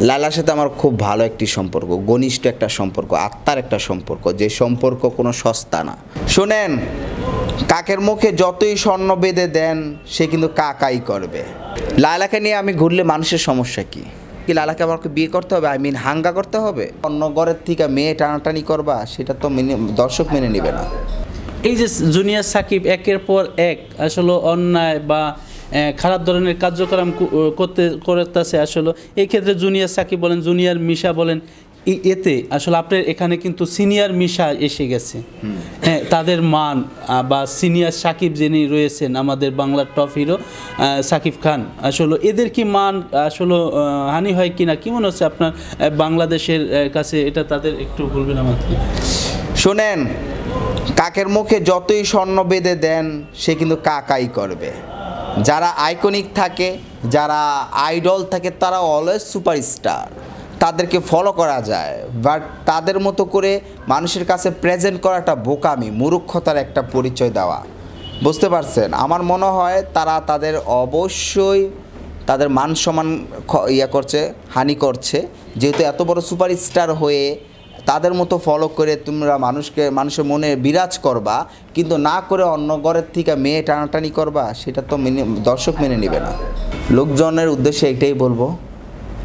লায়লার সাথে আমার খুব ভালো একটি সম্পর্ক, ঘনিষ্ঠ একটা সম্পর্ক, আত্মার একটা সম্পর্ক, যে সম্পর্ক কোনো সস্তা না। শোনেন, কাকের মুখে যতই স্বর্ণ বেঁধে দেন সে কিন্তু কাকাই করবে। লায়লাকে নিয়ে আমি ঘুরলে মানুষের সমস্যা কি? লায়লাকে আমাকে বিয়ে করতে হবে, হাঙ্গা করতে হবে, অন্য ঘরের থেকে মেয়ে টানাটানি করবা, সেটা তো দর্শক মেনে নেবে না। এই যে জুনিয়র সাকিব একের পর এক আসলে অন্যায় বা খারাপ ধরনের কার্যক্রম করতেছে, আসলে এই ক্ষেত্রে জুনিয়র সাকিব বলেন, জুনিয়র মিশা বলেন, এতে আসলে আপনার এখানে কিন্তু সিনিয়র মিশা এসে গেছে। হ্যাঁ, তাদের মান বা সিনিয়র সাকিব যিনি রয়েছেন আমাদের বাংলার টপ হিরো সাকিব খান, আসলে এদের কি মান আসলে হানি হয় কিনা, কি মনে হচ্ছে আপনার বাংলাদেশের কাছে এটা তাদের একটু বলবেন আমাকে? শোনেন, কাকের মুখে যতই স্বর্ণ বেঁধে দেন সে কিন্তু কাকাই করবে। যারা আইকনিক থাকে, যারা আইডল থাকে, তারা অলওয়েজ সুপারস্টার, তাদেরকে ফলো করা যায়। বাট তাদের মতো করে মানুষের কাছে প্রেজেন্ট করাটা বোকামি, মূর্খতার একটা পরিচয় দেওয়া। বুঝতে পারছেন? আমার মনে হয় তারা তাদের অবশ্যই তাদের মান সম্মান করছে, হানি করছে, যেহেতু এত বড় সুপারস্টার হয়ে তাদের মতো ফলো করে তোমরা মানুষের মনে বিরাজ করবা, কিন্তু না করে অন্য ঘরের থেকে মেয়ে টানাটানি করবা, সেটা তো দর্শক মেনে নেবে না। লোকজনের উদ্দেশ্যে এটাই বলবো,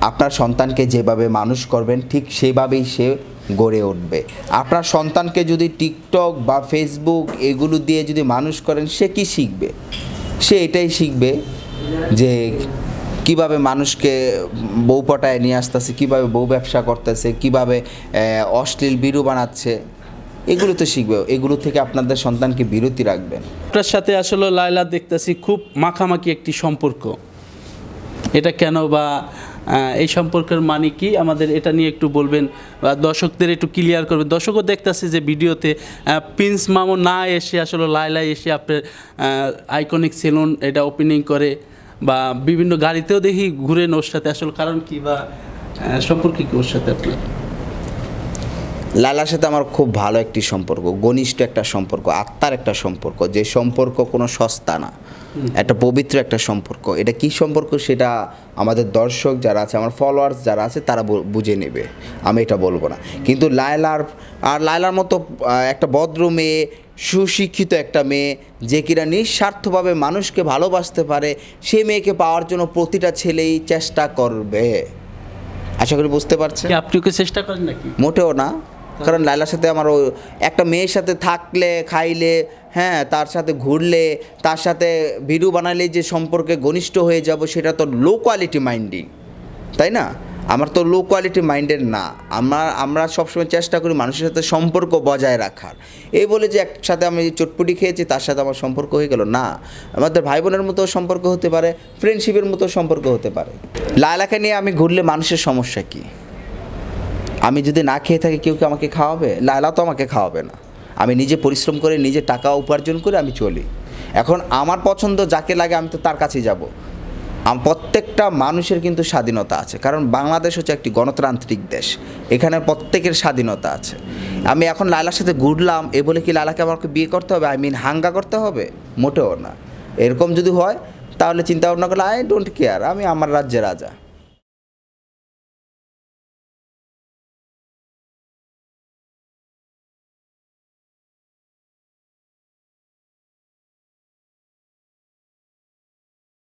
আপনার সন্তানকে যেভাবে মানুষ করবেন ঠিক সেভাবেই সে গড়ে উঠবে। আপনার সন্তানকে যদি টিকটক বা ফেসবুক এগুলো দিয়ে যদি মানুষ করেন, সে কি শিখবে? সে এটাই শিখবে যে কিভাবে মানুষকে বউ পটায় নিয়ে আসতেছে, কীভাবে বউ ব্যবসা করতেছে, কিভাবে অশ্লীল ভিডিও বানাচ্ছে, এগুলো তো শিখবে। এগুলো থেকে আপনাদের সন্তানকে বিরতি রাখবেন। আপনার সাথে আসলে লায়লা দেখতেছি খুব মাখামাখি একটি সম্পর্ক, এটা কেন বা এই সম্পর্কের মানে কি, আমাদের এটা নিয়ে একটু বলবেন বা দর্শকদের একটু ক্লিয়ার করবেন। দর্শকও দেখতেছে যে ভিডিওতে প্রিন্স মামু না এসে আসলে লায়লা এসে আপনার আইকনিক সেলুন এটা ওপেনিং করে বা বিভিন্ন গাড়িতেও দেখি ঘুরেন ওর সাথে, আসলে কারণ কি বা সম্পর্ক কি ওর সাথে আপনার? লায়লার সাথে আমার খুব ভালো একটি সম্পর্ক, ঘনিষ্ঠ একটা সম্পর্ক, আত্মার একটা সম্পর্ক, যে সম্পর্ক কোনো সস্তা না, একটা পবিত্র একটা সম্পর্ক। এটা কি সম্পর্ক সেটা আমাদের দর্শক যারা আছে, আমার ফলোয়ার্স যারা আছে, তারা বুঝে নেবে, আমি এটা বলবো না। কিন্তু লায়লার মতো একটা ভদ্র মেয়ে, সুশিক্ষিত একটা মেয়ে, যে কিনা নিঃস্বার্থভাবে মানুষকে ভালোবাসতে পারে, সেই মেয়েকে পাওয়ার জন্য প্রতিটা ছেলেই চেষ্টা করবে। আশা করি বুঝতে পারছেন। আপনিও কি চেষ্টা করেন নাকি? মোটেও না, কারণ লায়লার সাথে আমার একটা মেয়ের সাথে থাকলে, খাইলে, হ্যাঁ, তার সাথে ঘুরলে, তার সাথে ভিডিও বানালে যে সম্পর্কে ঘনিষ্ঠ হয়ে যাব, সেটা তো লো কোয়ালিটি মাইন্ডিং, তাই না? আমার তো লো কোয়ালিটি মাইন্ডের না। আমরা সবসময় চেষ্টা করি মানুষের সাথে সম্পর্ক বজায় রাখার। এই বলে যে একসাথে আমি চটপটি খেয়েছি তার সাথে আমার সম্পর্ক হয়ে গেল, না। আমাদের ভাই বোনের মতো সম্পর্ক হতে পারে, ফ্রেন্ডশিপের মতো সম্পর্ক হতে পারে। লায়লাকে নিয়ে আমি ঘুরলে মানুষের সমস্যা কি? আমি যদি না খেয়ে থাকি, কেউ কি আমাকে খাওয়াবে? লায়লা তো আমাকে খাওয়াবে না। আমি নিজে পরিশ্রম করে, নিজে টাকা উপার্জন করে আমি চলি। এখন আমার পছন্দ যাকে লাগে আমি তো তার কাছেই যাব। প্রত্যেকটা মানুষের কিন্তু স্বাধীনতা আছে, কারণ বাংলাদেশ হচ্ছে একটি গণতান্ত্রিক দেশ, এখানে প্রত্যেকের স্বাধীনতা আছে। আমি এখন লায়লার সাথে ঘুরলাম এ বলে কি লায়লাকে আমাকে বিয়ে করতে হবে, হাঙ্গা করতে হবে? মোটেও না। এরকম যদি হয় তাহলে চিন্তা ভাবনা করলে আই ডোন্ট কেয়ার, আমি আমার রাজ্যে রাজা।